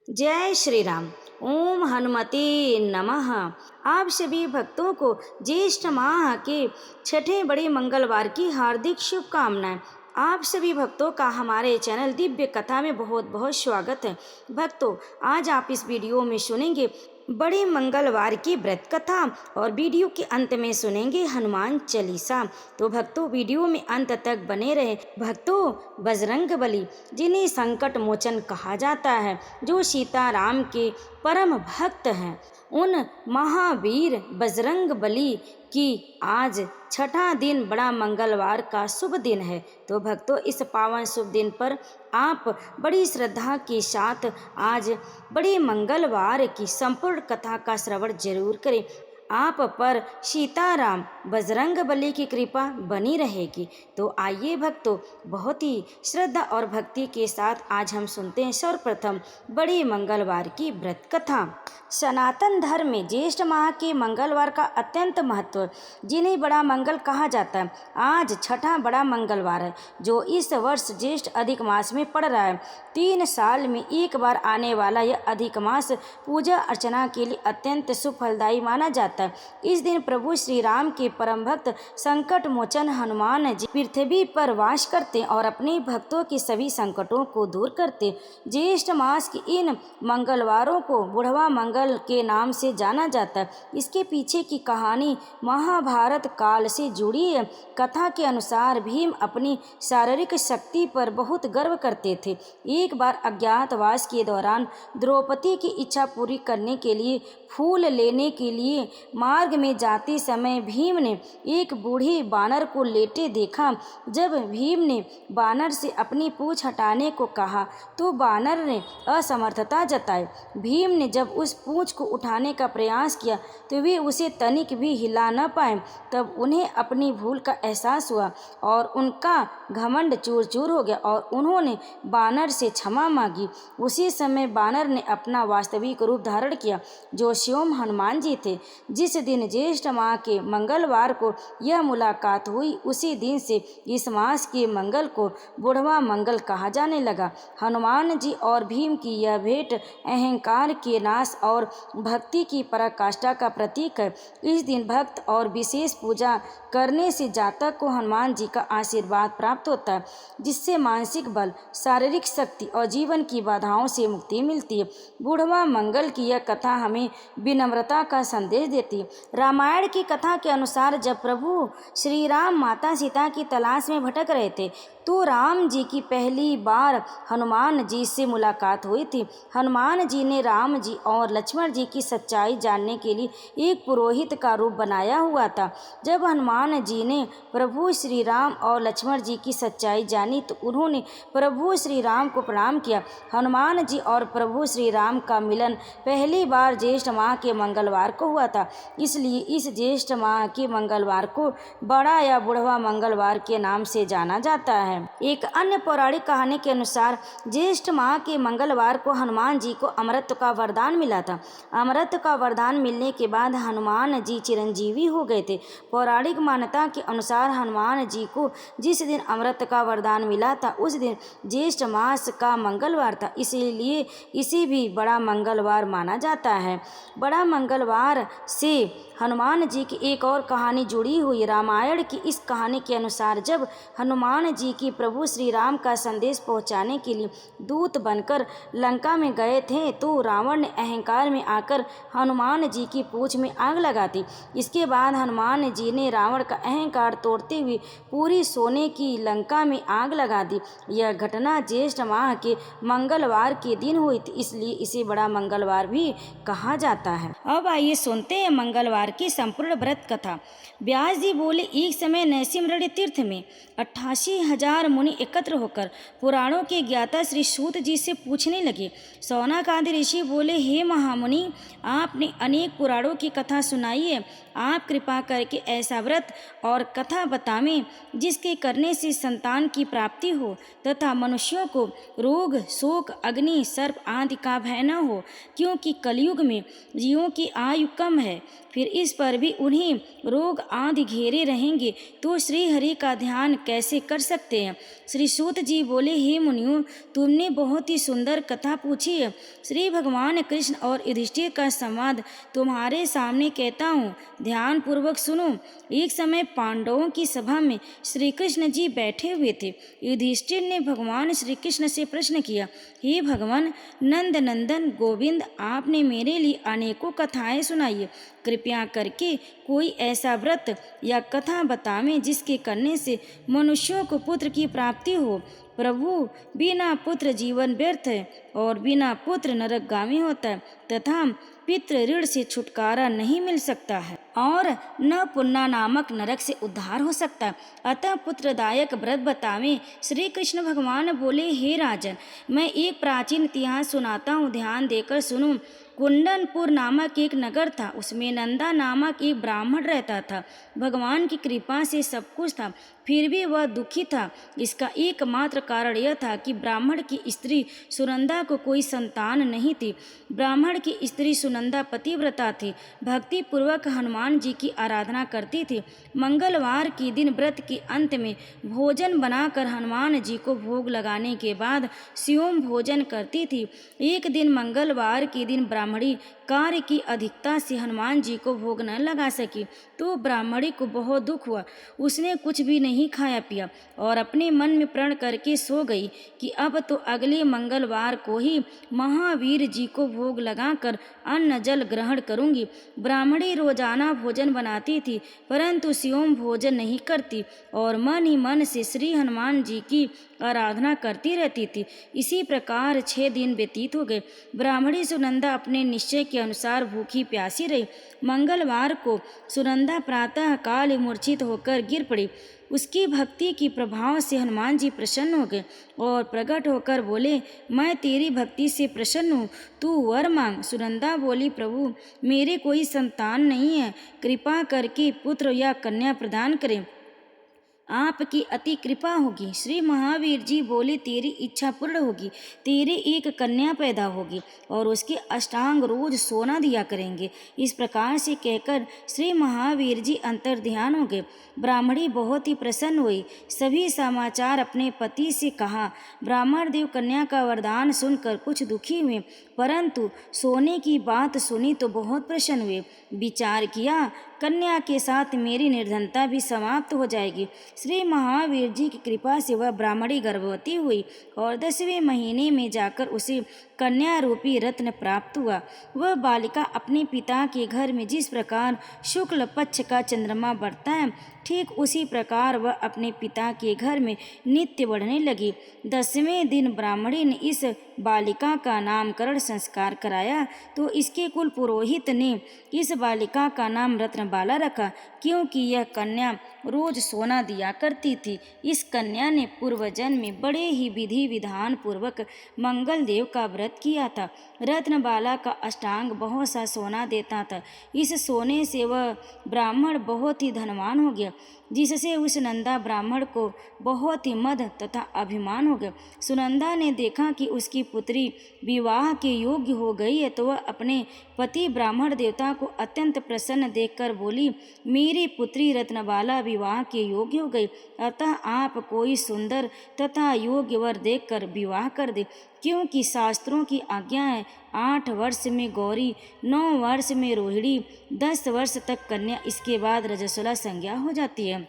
जय श्री राम। ओम हनुमते नमः। आप सभी भक्तों को ज्येष्ठ माह के छठे बड़े मंगलवार की हार्दिक शुभकामनाएं। आप सभी भक्तों का हमारे चैनल दिव्य कथा में बहुत बहुत स्वागत है। भक्तों, आज आप इस वीडियो में सुनेंगे बड़े मंगलवार की व्रत कथा और वीडियो के अंत में सुनेंगे हनुमान चालीसा। तो भक्तों, वीडियो में अंत तक बने रहे। भक्तों, बजरंग बली जिन्हें संकट मोचन कहा जाता है, जो सीता राम के परम भक्त हैं, उन महावीर बजरंग बली की आज छठा दिन बड़ा मंगलवार का शुभ दिन है। तो भक्तों, इस पावन शुभ दिन पर आप बड़ी श्रद्धा के साथ आज बड़े मंगलवार की संपूर्ण कथा का श्रवण जरूर करें। आप पर सीताराम बजरंग बली की कृपा बनी रहेगी। तो आइए भक्तों, बहुत ही श्रद्धा और भक्ति के साथ आज हम सुनते हैं सर्वप्रथम बड़े मंगलवार की व्रत कथा। सनातन धर्म में ज्येष्ठ माह के मंगलवार का अत्यंत महत्व, जिन्हें बड़ा मंगल कहा जाता है। आज छठा बड़ा मंगलवार है, जो इस वर्ष ज्येष्ठ अधिक मास में पड़ रहा है। 3 साल में एक बार आने वाला यह अधिक मास पूजा अर्चना के लिए अत्यंत शुभ फलदायी माना जाता है। इस दिन प्रभु श्री राम के परम भक्त संकट मोचन हनुमान जी पृथ्वी पर वास करते और अपने भक्तों के सभी संकटों को दूर करते। ज्येष्ठ मास के इन मंगलवारों को बुढ़वा मंगल के नाम से जाना जाता है। इसके पीछे की कहानी महाभारत काल से जुड़ी है। कथा के अनुसार भीम अपनी शारीरिक शक्ति पर बहुत गर्व करते थे। एक बार अज्ञातवास के दौरान द्रौपदी की इच्छा पूरी करने के लिए फूल लेने के लिए मार्ग में जाते समय भीम ने एक बूढ़ी बानर को लेटे देखा। जब भीम ने बानर से अपनी पूंछ हटाने को कहा तो बानर ने असमर्थता जताई। भीम ने जब उस पूंछ को उठाने का प्रयास किया तो वे उसे तनिक भी हिला न पाए। तब उन्हें अपनी भूल का एहसास हुआ और उनका घमंड चूर चूर हो गया और उन्होंने बानर से क्षमा मांगी। उसी समय बानर ने अपना वास्तविक रूप धारण किया, जो स्वयं हनुमान जी थे। जिस दिन ज्येष्ठ माह के मंगलवार को यह मुलाकात हुई, उसी दिन से इस मास के मंगल को बुढ़वा मंगल कहा जाने लगा। हनुमान जी और भीम की यह भेंट अहंकार के नाश और भक्ति की पराकाष्ठा का प्रतीक है। इस दिन भक्त और विशेष पूजा करने से जातक को हनुमान जी का आशीर्वाद प्राप्त होता है, जिससे मानसिक बल, शारीरिक शक्ति और जीवन की बाधाओं से मुक्ति मिलती है। बुढ़वा मंगल की यह कथा हमें विनम्रता का संदेश देती है। रामायण की कथा के अनुसार जब प्रभु श्री राम माता सीता की तलाश में भटक रहे थे, तो राम जी की पहली बार हनुमान जी से मुलाकात हुई थी। हनुमान जी ने राम जी और लक्ष्मण जी की सच्चाई जानने के लिए एक पुरोहित का रूप बनाया हुआ था। जब हनुमान जी ने प्रभु श्री राम और लक्ष्मण जी की सच्चाई जानी तो उन्होंने प्रभु श्री राम को प्रणाम किया। हनुमान जी और प्रभु श्री राम का मिलन पहली बार ज्येष्ठ माह के मंगलवार को हुआ था, इसलिए इस ज्येष्ठ माह के मंगलवार को बड़ा या बुढ़वा मंगलवार के नाम से जाना जाता है। एक अन्य पौराणिक कहानी के अनुसार ज्येष्ठ माह के मंगलवार को हनुमान जी को अमृत का वरदान मिला था। अमृत का वरदान मिलने के बाद हनुमान जी चिरंजीवी हो गए थे। पौराणिक मान्यता के अनुसार हनुमान जी को जिस दिन अमृत का वरदान मिला था, उस दिन ज्येष्ठ मास का मंगलवार था, इसीलिए इसे भी बड़ा मंगलवार माना जाता है। बड़ा मंगलवार से हनुमान जी की एक और कहानी जुड़ी हुई। रामायण की इस कहानी के अनुसार जब हनुमान जी की प्रभु श्री राम का संदेश पहुंचाने के लिए दूत बनकर लंका में गए थे, तो रावण ने अहंकार में आकर हनुमान जी की पूंछ में आग लगा दी। इसके बाद हनुमान जी ने रावण का अहंकार तोड़ते हुए पूरी सोने की लंका में आग लगा दी। यह घटना ज्येष्ठ माह के मंगलवार के दिन हुई थी, इसलिए इसे बड़ा मंगलवार भी कहा जाता है। अब आइए सुनते हैं मंगलवार की संपूर्ण व्रत कथा। व्यास जी बोले, एक समय नैमिषारण्य तीर्थ में 88,000 मुनि एकत्र होकर पुराणों के ज्ञाता श्री सूत जी से पूछने लगे। सौनक आदि ऋषि बोले, हे महामुनि, आपने अनेक पुराणों की कथा सुनाई है। आप कृपा करके ऐसा व्रत और कथा बतावें जिसके करने से संतान की प्राप्ति हो तथा मनुष्यों को रोग, शोक, अग्नि, सर्प आदि का भय न हो, क्योंकि कलयुग में जीवों की आयु कम है। फिर इस पर भी उन्हें रोग आदि घेरे रहेंगे तो श्री हरि का ध्यान कैसे कर सकते हैं। श्री सूत जी बोले, हे मुनियों, तुमने बहुत ही सुंदर कथा पूछी है। श्री भगवान कृष्ण और युधिष्ठिर का संवाद तुम्हारे सामने कहता हूँ, ध्यान पूर्वक सुनो। एक समय पांडवों की सभा में श्री कृष्ण जी बैठे हुए थे। युधिष्ठिर ने भगवान श्री कृष्ण से प्रश्न किया, हे भगवान नंद नंदन गोविंद, आपने मेरे लिए अनेकों कथाएं सुनाई है। कृपया करके कोई ऐसा व्रत या कथा बतावें जिसके करने से मनुष्यों को पुत्र की प्राप्ति हो। प्रभु, बिना पुत्र जीवन व्यर्थ है और बिना पुत्र नरकगामी होता है तथा पितृ ऋण से छुटकारा नहीं मिल सकता है और न पुन्ना नामक नरक से उद्धार हो सकता है। अतः पुत्रदायक व्रत बतावें। श्री कृष्ण भगवान बोले, हे राजन, मैं एक प्राचीन इतिहास सुनाता हूँ, ध्यान देकर सुनो। कुंडनपुर नामक एक नगर था, उसमें नंदा नामक एक ब्राह्मण रहता था। भगवान की कृपा से सब कुछ था, फिर भी वह दुखी था। इसका एकमात्र कारण यह था कि ब्राह्मण की स्त्री सुनंदा को कोई संतान नहीं थी। ब्राह्मण की स्त्री सुनंदा पतिव्रता थी, भक्ति पूर्वक हनुमान जी की आराधना करती थी। मंगलवार के दिन व्रत के अंत में भोजन बनाकर हनुमान जी को भोग लगाने के बाद स्वयं भोजन करती थी। एक दिन मंगलवार के दिन ब्राह्मणी कार्य की अधिकता से हनुमान जी को भोग न लगा सकी, तो ब्राह्मणी को बहुत दुख हुआ। उसने कुछ भी नहीं खाया पिया और अपने मन में प्रण करके सो गई कि अब तो अगले मंगलवार को ही महावीर जी को भोग लगाकर अन्न जल ग्रहण करूंगी। ब्राह्मणी रोजाना भोजन बनाती थी, परंतु स्वयं भोजन नहीं करती और मन ही मन से श्री हनुमान जी की आराधना करती रहती थी। इसी प्रकार 6 दिन व्यतीत हो गए। ब्राह्मणी सुनंदा अपने निश्चय के अनुसार भूखी प्यासी रही। मंगलवार को सुनंदा प्रातः काल मूर्छित होकर गिर पड़ी। उसकी भक्ति की प्रभाव से हनुमान जी प्रसन्न हो गए और प्रकट होकर बोले, मैं तेरी भक्ति से प्रसन्न हूँ, तू वर मांग। सुनंदा बोली, प्रभु मेरे कोई संतान नहीं है, कृपा करके पुत्र या कन्या प्रदान करें, आपकी अति कृपा होगी। श्री महावीर जी बोले, तेरी इच्छा पूर्ण होगी, तेरे एक कन्या पैदा होगी और उसके अष्टांग रोज सोना दिया करेंगे। इस प्रकार से कहकर श्री महावीर जी अंतर ध्यान हो गए। ब्राह्मणी बहुत ही प्रसन्न हुई, सभी समाचार अपने पति से कहा। ब्राह्मण देव कन्या का वरदान सुनकर कुछ दुखी हुए, परंतु सोने की बात सुनी तो बहुत प्रसन्न हुए। विचार किया, कन्या के साथ मेरी निर्धनता भी समाप्त हो जाएगी। श्री महावीर जी की कृपा से वह ब्राह्मणी गर्भवती हुई और 10वें महीने में जाकर उसे कन्या रूपी रत्न प्राप्त हुआ। वह बालिका अपने पिता के घर में जिस प्रकार शुक्ल पक्ष का चंद्रमा बढ़ता है, ठीक उसी प्रकार वह अपने पिता के घर में नित्य बढ़ने लगी। 10वें दिन ब्राह्मणी ने इस बालिका का नामकरण संस्कार कराया तो इसके कुल पुरोहित ने इस बालिका का नाम रत्नबाला रखा, क्योंकि यह कन्या रोज सोना दिया करती थी। इस कन्या ने पूर्व जन्म में बड़े ही विधि विधान पूर्वक मंगल देव का व्रत किया था। रत्नबाला का अष्टांग बहुत सा सोना देता था। इस सोने से वह ब्राह्मण बहुत ही धनवान हो गया, जिससे उस नंदा ब्राह्मण को बहुत ही मद तथा अभिमान हो गया। सुनंदा ने देखा कि उसकी पुत्री विवाह के योग्य हो गई है, तो वह अपने पति ब्राह्मण देवता को अत्यंत प्रसन्न देखकर बोली, मेरी पुत्री रत्नबाला विवाह के योग्य हो गई, अतः आप कोई सुंदर तथा योग्य वर देखकर विवाह कर दे, क्योंकि शास्त्रों की आज्ञा है 8 वर्ष में गौरी, 9 वर्ष में रोहिणी, 10 वर्ष तक कन्या, इसके बाद रजस्वला संज्ञा हो जाती है।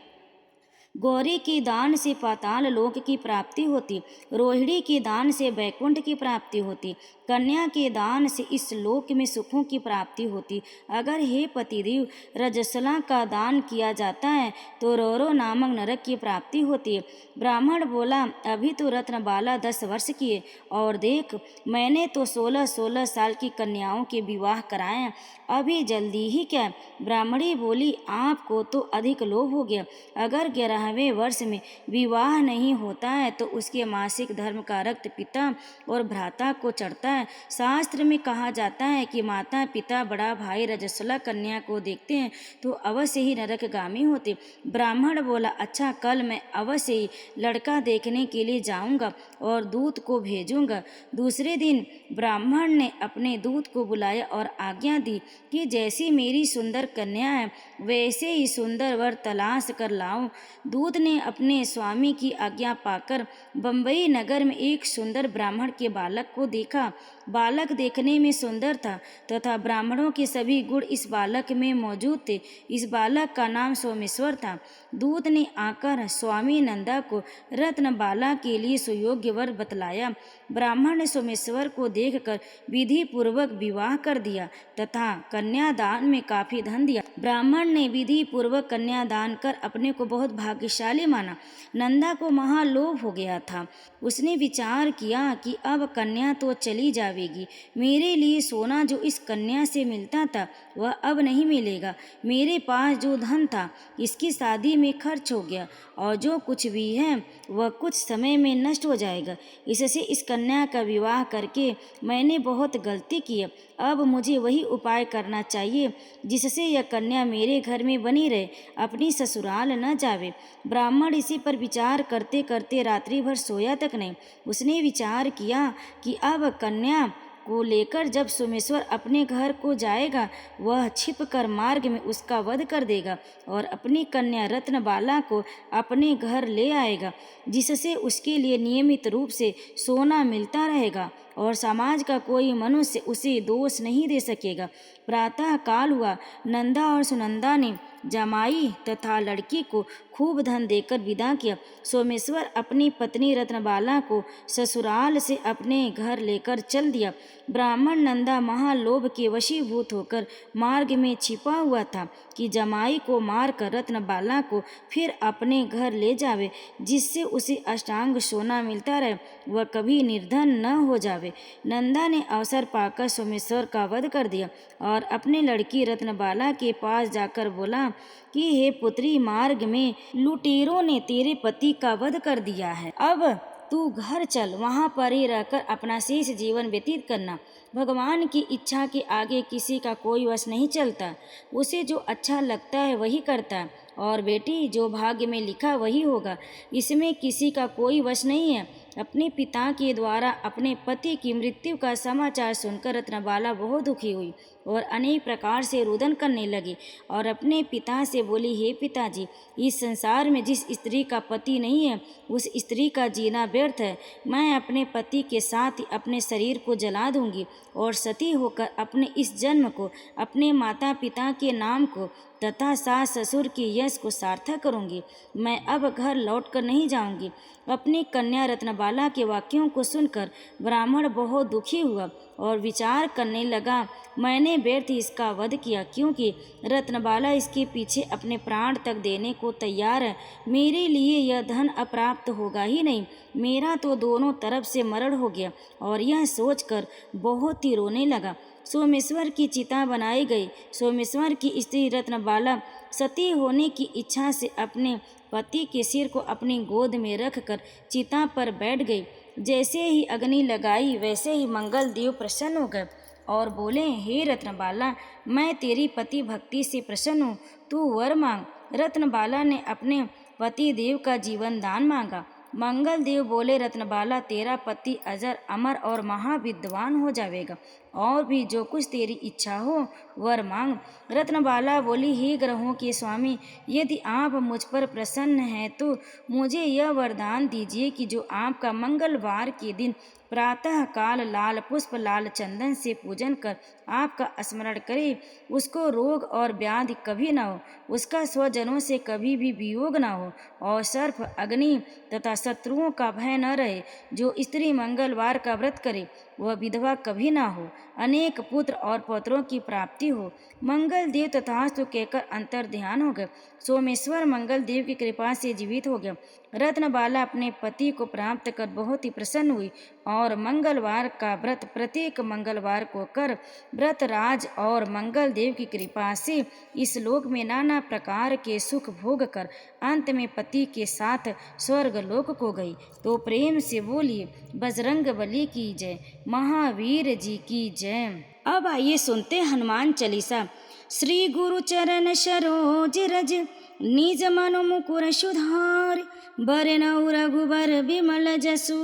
गौरी के दान से पाताल लोक की प्राप्ति होती, रोहिणी के दान से वैकुंठ की प्राप्ति होती, कन्या के दान से इस लोक में सुखों की प्राप्ति होती। अगर हे पतिदेव रजस्वला का दान किया जाता है तो रोरो नामक नरक की प्राप्ति होती है। ब्राह्मण बोला, अभी तो रत्नबाला 10 वर्ष की है और देख मैंने तो 16-16 साल की कन्याओं के विवाह कराए, अभी जल्दी ही क्या। ब्राह्मणी बोली, आपको तो अधिक लोभ हो गया। अगर 11वें वर्ष में विवाह नहीं होता है तो उसके मासिक धर्म का रक्त पिता और भ्राता को चढ़ता है। शास्त्र में कहा जाता है कि माता पिता बड़ा भाई रजस्वला कन्या को देखते हैं तो अवश्य ही नरकगामी होते। ब्राह्मण बोला, अच्छा कल मैं अवश्य ही लड़का देखने के लिए जाऊंगा और दूत को भेजूंगा। दूसरे दिन ब्राह्मण ने अपने दूत को बुलाया और आज्ञा दी कि जैसी मेरी सुंदर कन्या है वैसे ही सुंदर वर तलाश कर लाओ। दूत ने अपने स्वामी की आज्ञा पाकर बम्बई नगर में एक सुंदर ब्राह्मण के बालक को देखा। बालक देखने में सुंदर था तथा ब्राह्मणों के सभी गुण इस बालक में मौजूद थे। इस बालक का नाम सोमेश्वर था। दूत ने आकर स्वामी नंदा को रत्नबाला के लिए सुयोग्य वर बतलाया। ब्राह्मण ने सोमेश्वर को देखकर विधि पूर्वक विवाह कर दिया तथा कन्यादान में काफी धन दिया। ब्राह्मण ने विधि पूर्वक कन्यादान कर अपने को बहुत भाग्यशाली माना। नंदा को महालोभ हो गया था। उसने विचार किया कि अब कन्या तो चली जाएगी, मेरे लिए सोना जो इस कन्या से मिलता था वह अब नहीं मिलेगा। मेरे पास जो धन था इसकी शादी में खर्च हो गया और जो कुछ भी है वह कुछ समय में नष्ट हो जाएगा। इससे इस कन्या का विवाह करके मैंने बहुत गलती की। अब मुझे वही उपाय करना चाहिए जिससे यह कन्या मेरे घर में बनी रहे, अपनी ससुराल न जावे। ब्राह्मण इसी पर विचार करते करते रात्रि भर सोया तक नहीं। उसने विचार किया कि अब कन्या को लेकर जब सोमेश्वर अपने घर को जाएगा वह छिपकर मार्ग में उसका वध कर देगा और अपनी कन्या रत्नबाला को अपने घर ले आएगा, जिससे उसके लिए नियमित रूप से सोना मिलता रहेगा और समाज का कोई मनुष्य उसे दोष नहीं दे सकेगा। प्रातः काल हुआ। नंदा और सुनंदा ने जमाई तथा लड़की को खूब धन देकर विदा किया। सोमेश्वर अपनी पत्नी रत्नबाला को ससुराल से अपने घर लेकर चल दिया। ब्राह्मण नंदा महालोभ के वशीभूत होकर मार्ग में छिपा हुआ था कि जमाई को मारकर रत्नबाला को फिर अपने घर ले जावे, जिससे उसे अष्टांग सोना मिलता रहे, वह कभी निर्धन न हो जावे। नंदा ने अवसर पाकर सोमेश्वर का वध कर दिया और अपने लड़की रत्नबाला के पास जाकर बोला कि हे पुत्री, मार्ग में लुटेरों ने तेरे पति का वध कर दिया है। अब तू घर चल, वहाँ पर ही रहकर अपना शेष जीवन व्यतीत करना। भगवान की इच्छा के आगे किसी का कोई वश नहीं चलता। उसे जो अच्छा लगता है वही करता है। और बेटी, जो भाग्य में लिखा वही होगा, इसमें किसी का कोई वश नहीं है। अपने पिता के द्वारा अपने पति की मृत्यु का समाचार सुनकर रत्नबाला बहुत दुखी हुई और अनेक प्रकार से रुदन करने लगी और अपने पिता से बोली, हे पिताजी, इस संसार में जिस स्त्री का पति नहीं है उस स्त्री का जीना व्यर्थ है। मैं अपने पति के साथ ही अपने शरीर को जला दूंगी और सती होकर अपने इस जन्म को, अपने माता पिता के नाम को तथा सास ससुर के यश को सार्थक करूंगी। मैं अब घर लौट कर नहीं जाऊंगी। अपनी कन्या रत्नबाला के वाक्यों को सुनकर ब्राह्मण बहुत दुखी हुआ और विचार करने लगा, मैंने व्यर्थ इसका वध किया, क्योंकि रत्नबाला इसके पीछे अपने प्राण तक देने को तैयार है। मेरे लिए यह धन अप्राप्त होगा ही नहीं, मेरा तो दोनों तरफ से मरण हो गया। और यह सोचकर बहुत ही रोने लगा। सोमेश्वर की चिता बनाई गई। सोमेश्वर की स्त्री रत्नबाला सती होने की इच्छा से अपने पति के सिर को अपनी गोद में रखकर चिता पर बैठ गई। जैसे ही अग्नि लगाई वैसे ही मंगल देव प्रसन्न हो गए और बोले, हे रत्नबाला, मैं तेरी पति भक्ति से प्रसन्न हूँ, तू वर मांग। रत्नबाला ने अपने पति देव का जीवन दान मांगा। मंगल देव बोले, रत्नबाला, तेरा पति अजर अमर और महाविद्वान हो जाएगा, और भी जो कुछ तेरी इच्छा हो वर मांग। रत्नबाला बोली, हे ग्रहों के स्वामी, यदि आप मुझ पर प्रसन्न हैं तो मुझे यह वरदान दीजिए कि जो आपका मंगलवार के दिन प्रातः काल लाल पुष्प लाल चंदन से पूजन कर आपका स्मरण करे, उसको रोग और व्याधि कभी न हो, उसका स्वजनों से कभी भी वियोग न हो और सर्प अग्नि तथा शत्रुओं का भय न रहे। जो स्त्री मंगलवार का व्रत करे वह विधवा कभी ना हो, अनेक पुत्र और पौत्रों की प्राप्ति हो। मंगल देव तथास्तु कहकर अंतर ध्यान हो गए। सोमेश्वर मंगल देव की कृपा से जीवित हो गया। रत्नबाला अपने पति को प्राप्त कर बहुत ही प्रसन्न हुई और मंगलवार का व्रत प्रत्येक मंगलवार को कर व्रतराज और मंगल देव की कृपा से इस लोक में नाना प्रकार के सुख भोग कर अंत में पति के साथ स्वर्ग लोक को गई। तो प्रेम से बोलिए, बजरंग बली की जय, महावीर जी की जय। अब आइए सुनते हनुमान चालीसा। श्री गुरु चरण सरोज रज, निज मनु मुकुर सुधार, बरनऊ रघुबर बिमल जसु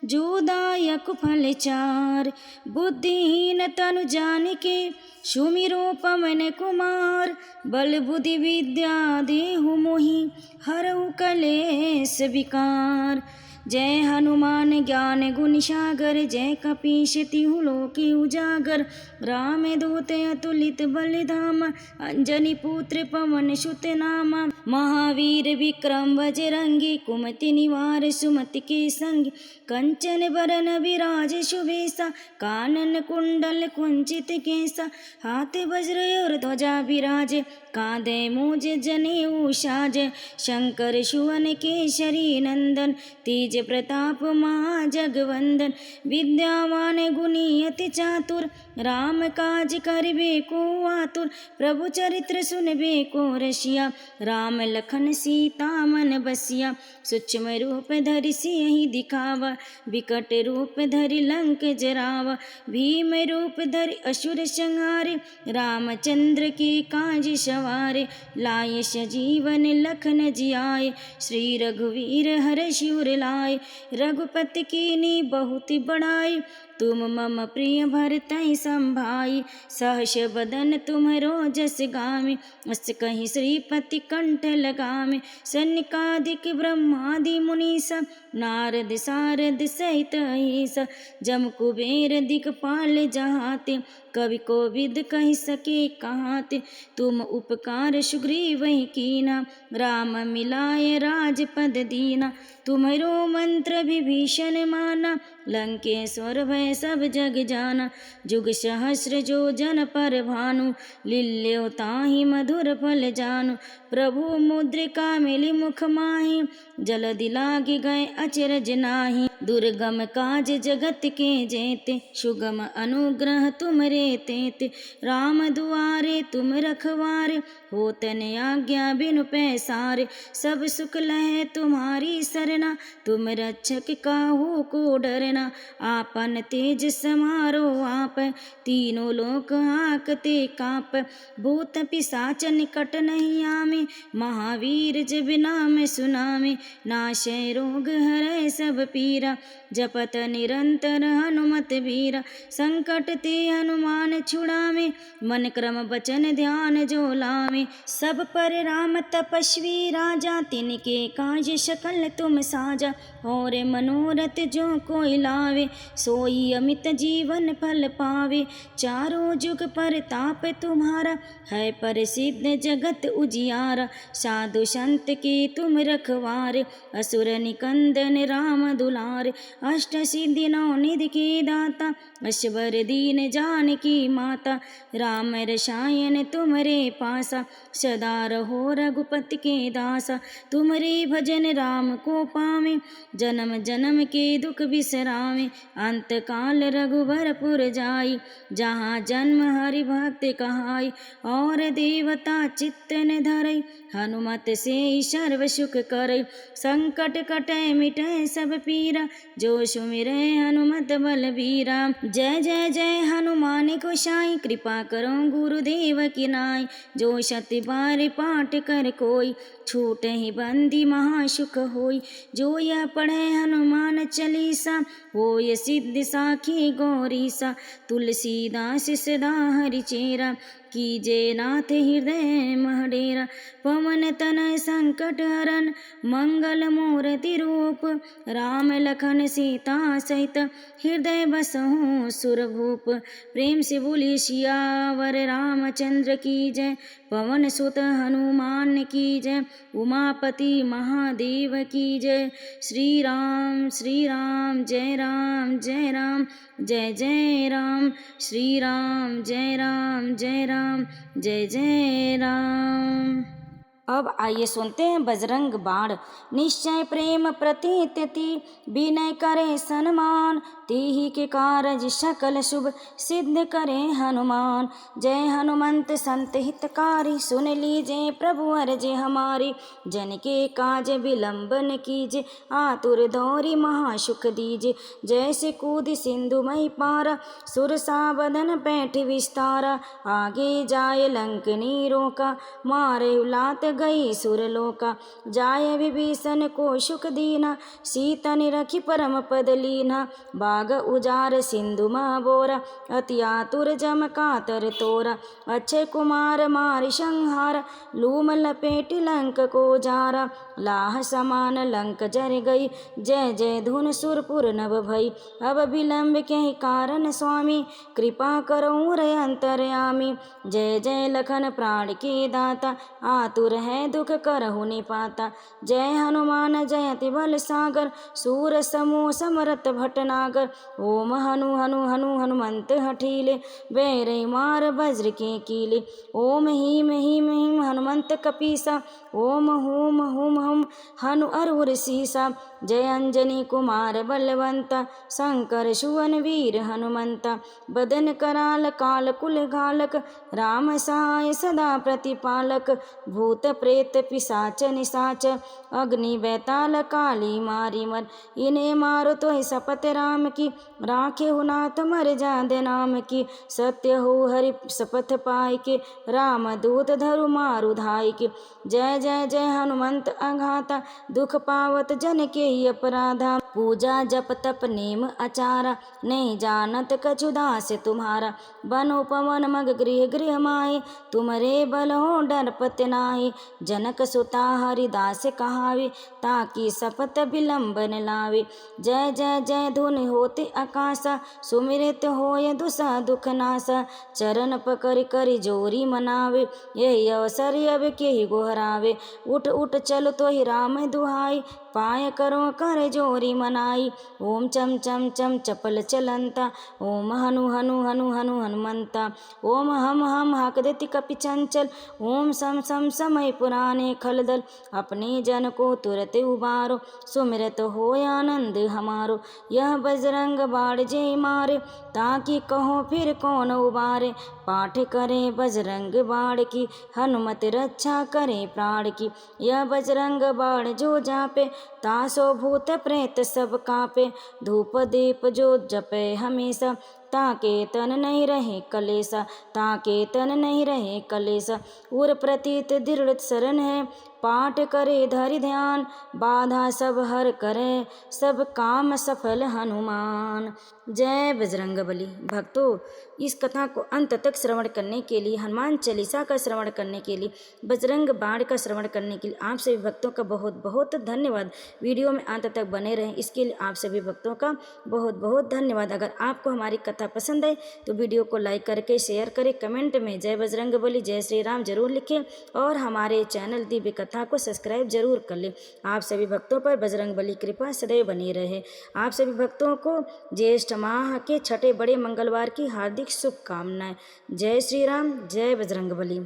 जोदायक फल चार। बुद्धिहीन तनु जानिके सुमिरो पवन कुमार। बल बुद्धि विद्या देहु मोहि हरऊ कलेस विकार। जय हनुमान ज्ञान गुण सागर जय कपीश तिहु लोके उजागर। राम दूत अतुलित बल धाम अंजनी पुत्र पवन सुत नामा। महावीर विक्रम बजरंगी कुमति निवार सुमति के संग। कंचन बरन विराज सुबेसा कानन कुंडल कुंचित केसा। हाथ वज्र और ध्वजा विराजे कांधे मूज जनेऊ साजे। शंकर सुवन केसरी नंदन तेज प्रताप महाजगवंदन। विद्यावान गुणी अति चातुर राम काज करिबे को आतुर। प्रभु चरित्र सुनबे को रसिया राम लखन सीता मन बसिया। सूक्ष्म रूप धरि सियहि दिखावा विकट रूप धरि लंक जरावा। भीम रूप धरि असुर संहारे रामचंद्र के काज सवारे। लाए सजीवन लखन जियाए श्री रघुवीर हर्षि उर लाए। रघुपति कीन्ही बहुत बड़ाई तुम मम प्रिय भरतहि संभाई। सहस बदन तुम्हरो जस गामे अस कहीं श्रीपति कंठ लगामे। सनकादिक ब्रह्मादि मुनीसा नारद सारद सहित अहिसा। जम कुबेर दिक्पाल जहाते कवि कोविद कहि सके कहाते। तुम उपकार सुग्रीवहि कीना राम मिलाए राजपद दीना। तुम्हरो मंत्र विभीषण माना लंकेश्वर भय सब जग जाना। जुग सहस्र जो जन पर भानु लील्यो ताहि मधुर फल जानु। प्रभु मुद्रिका मिली मुख माहि जलधि लागी गए अचरज नाही। दुर्गम काज जगत के जेते सुगम अनुग्रह तुमरे तेते। राम दुआरे तुम रखवारे होतन आज्ञा बिनु पैसारे। सब सुख लहे तुम्हारी सरना तुम रक्षक काहू को डरना। आपन तेज समारो आप तीनों लोक हाकते काप। भूत पिशाच निकट नहीं आमे महावीर जब नाम सुनामे। नाशै रोग हरै सब पीरा जपत निरंतर हनुमत बीरा। संकट ते हनुमान छुड़ावे मन क्रम बचन ध्यान जो लावे। सब पर राम तपस्वी राजा तिनके काज सकल तुम साजा। और मनोरथ जो कोई लावे सोई अमित जीवन फल पावे। चारों जुग पर ताप तुम्हारा है प्रसिद्ध जगत उजियारा। साधु संत के तुम रखवारे असुर निकंदन राम दुलारे। अष्ट सिद्धि नौ निधि के दाता अश्वर दीन जानकी माता। राम रसायन तुमरे पासा सदा रहो रघुपति के दासा। तुमरे भजन राम को पावे जन्म जन्म के दुख बिसरावे। अंत काल रघुबरपुर जाई जहाँ जन्म हरि भक्त कहाई। और देवता चित्त न धरई हनुमत से सर्व सुख करई। संकट कटै मिटै सब पीरा जो सुमिरै हनुमत बलबीरा। जय जय जय हनुमान गोसाई कृपा करो गुरुदेव की नाई। जो सति बार पाठ कर कोई छूटहि बंदी महासुख होई। जो यह पढ़े हनुमान चालीसा होय सिद्धि साखी गौरीसा। तुलसीदास सदा हरिचेरा कीजे नाथ हृदय महडेरा। पवन तनय संकट हरन मंगल मूर्ति रूप। राम लखन सीता सहित हृदय बसहु सुरभूप। प्रेम से बोलिए सियावर रामचंद्र की जय। पवन सुत हनुमान की जय। उमापति महादेव की जय। श्री राम जय राम जय राम जय जय राम। श्री राम जय राम जय राम जय जय राम। अब आइए सुनते हैं बजरंग बाण। निश्चय प्रेम प्रतीति विनय करे सन्मान। तेहि के कारज सकल शुभ सिद्ध करे हनुमान। जय हनुमंत संत हितकारी सुन लीजिए प्रभु अर्ज हमारी। जन के काज विलंबन कीजे आतुर दौरी महासुख दीजे। जैसे कूद सिंधु मई पारा सुरसा बदन पैठ विस्तारा। आगे जाए लंक नीरों का मारे लात गई सुरलोका। जाय विभीषण को सुख दीना, सीता निरखी परम पद लीना। बाग उजार सिंधु महाबोरा, अति आतुर जम कातर तोरा। अक्षय कुमार मारि संहारा, लूम लपेट लंक को जारा। लाह समान लंक जर गई, जय जय धुन सुरपुर नभ भई। अब विलंब के कारण स्वामी, कृपा करो रे अंतर्यामी। जय जय लखन प्राण के दाता, आतुर है दुख करहु निपाता। जय हनुमान जयति बल सागर, सूर समूह समरत भटनागर। ओम हनु हनु हनु हनुमंत हठीले, बैरई मार वज्र के कीले। ओम हीम हीम हीम हनुमंत कपीसा, ओम हूम हूम हुम हनु अरुर सीसा। जय अंजनी कुमार बलवंता, शंकर सुवन वीर हनुमंता। बदन कराल काल कुल घालक, राम सहाय सदा प्रतिपालक। भूत प्रेत पिशाच निशाच, अग्नि बैताल काली मारी मर। इन्हें मारो तो ही शपथ राम की, राखे हो नाथ मर जादे नाम की। सत्य हो हरि शपथ पाई के, राम दूत धरु मारु धाई के। जय जय जय हनुमंत अघाता, दुख पावत जन के ही अपराधा। पूजा जप तप नेम आचारा, नहीं जानत कछु दास तुम्हारा। बन उपवन मग गृह गृह माहि, तुमरे बल हो डरपत नाहि। जनक सुता हरिदास कहावे, ताकि शपथ विलंबन लावे। जय जय जय धुनि होते आकाशा, सुमिरित होय दुसह दुख नासा। चरण पकड़ कर जोरी मनावे, यही अवसर अब के ही गोहरावे। उठ उठ चल तो ही राम दुहाई, पाय करो कर जोरी मनाई। ओम चम चम चम चपल चलंता, ओम हनु हनु हनु हनु हनुमंता। ओम हम हक देति कपि चंचल, ओम सम सम समय पुराने खलदल। अपने जन को तुरत उबारो, सुमिरत हो आनंद हमारो। यह बजरंग बाण जे मारे, ताकि कहो फिर कौन उबारे। पाठ करें बजरंग बाण की, हनुमत रक्षा करें प्राण की। यह बजरंग बाण जो जापे, तासो भूत प्रेत सब कापे। धूप दीप जो जपे हमेशा, ताके तन नहीं रहे कलेसा। ताके तन नहीं रहे कलेसा। उर प्रतीत दृढ़ शरण है, पाठ करे धरि ध्यान। बाधा सब हर करे, सब काम सफल हनुमान। जय बजरंगबली। भक्तों, इस कथा को अंत तक श्रवण करने के लिए, हनुमान चालीसा का श्रवण करने के लिए, बजरंग बाण का श्रवण करने के लिए आप सभी भक्तों का बहुत बहुत धन्यवाद। वीडियो में अंत तक बने रहें, इसके लिए आप सभी भक्तों का बहुत बहुत धन्यवाद। अगर आपको हमारी कथा पसंद आए तो वीडियो को लाइक करके शेयर करें, कमेंट में जय बजरंगबली जय श्री राम जरूर लिखें और हमारे चैनल दिव्य कथा को सब्सक्राइब जरूर कर लें। आप सभी भक्तों पर बजरंगबली कृपा सदैव बनी रहे। आप सभी भक्तों को ज्येष्ठ माह के छठे बड़े मंगलवार की हार्दिक शुभकामनाएं। जय श्री राम, जय बजरंगबली।